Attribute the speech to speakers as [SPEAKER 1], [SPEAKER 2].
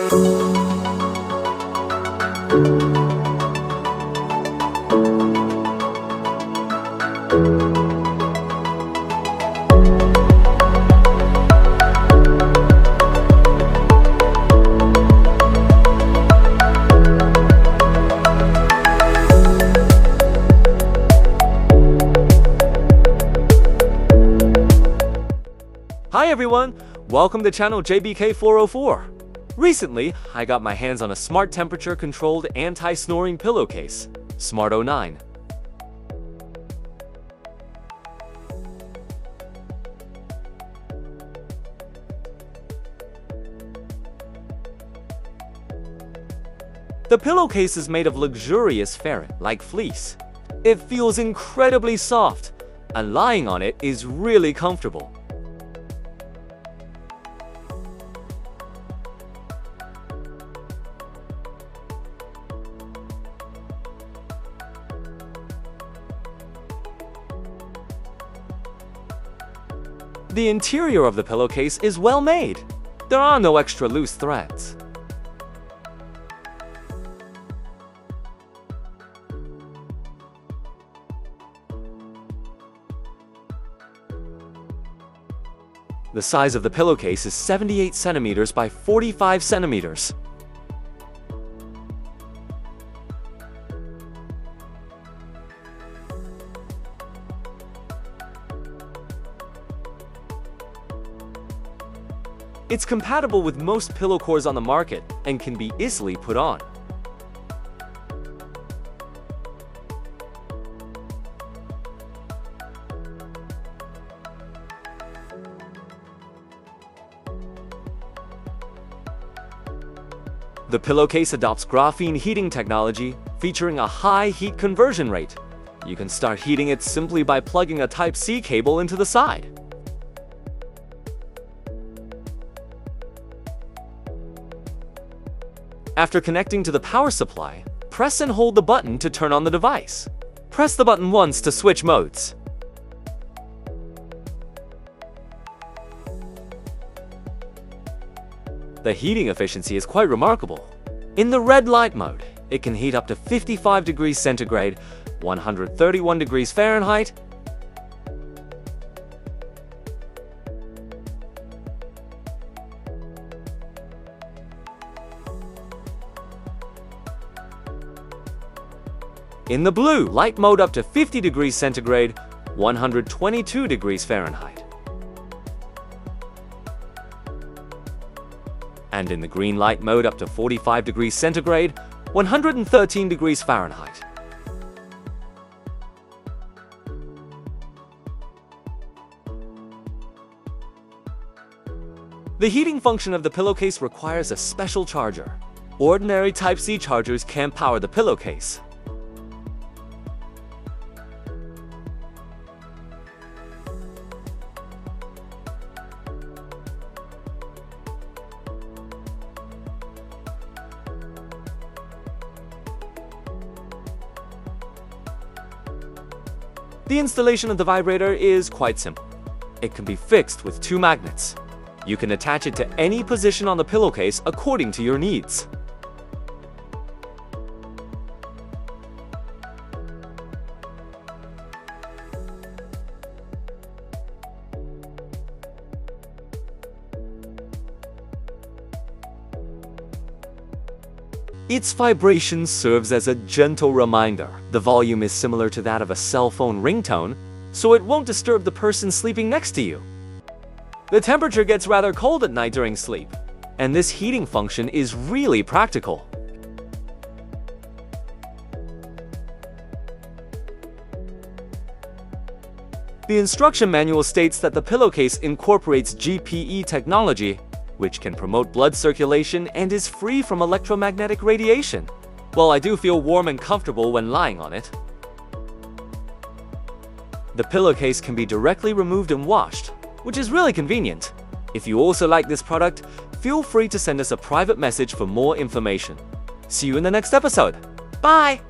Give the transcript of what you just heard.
[SPEAKER 1] Hi everyone, welcome to channel JBK404. Recently, I got my hands on a smart temperature-controlled anti-snoring pillowcase, Smart 09. The pillowcase is made of luxurious ferret-like fleece. It feels incredibly soft, and lying on it is really comfortable. The interior of the pillowcase is well made. There are no extra loose threads. The size of the pillowcase is 78 centimeters by 45 centimeters. It's compatible with most pillow cores on the market and can be easily put on. The pillowcase adopts graphene heating technology, featuring a high heat conversion rate. You can start heating it simply by plugging a Type-C cable into the side. After connecting to the power supply, press and hold the button to turn on the device. Press the button once to switch modes. The heating efficiency is quite remarkable. In the red light mode, it can heat up to 55 degrees centigrade, 131 degrees Fahrenheit, in the blue light mode up to 50 degrees centigrade, 122 degrees Fahrenheit. And in the green light mode up to 45 degrees centigrade, 113 degrees Fahrenheit. The heating function of the pillowcase requires a special charger. Ordinary Type-C chargers can't power the pillowcase. The installation of the vibrator is quite simple. It can be fixed with two magnets. You can attach it to any position on the pillowcase according to your needs. Its vibration serves as a gentle reminder. The volume is similar to that of a cell phone ringtone, so it won't disturb the person sleeping next to you. The temperature gets rather cold at night during sleep, and this heating function is really practical. The instruction manual states that the pillowcase incorporates GPE technology, which can promote blood circulation and is free from electromagnetic radiation. Well, I do feel warm and comfortable when lying on it. The pillowcase can be directly removed and washed, which is really convenient. If you also like this product, feel free to send us a private message for more information. See you in the next episode. Bye!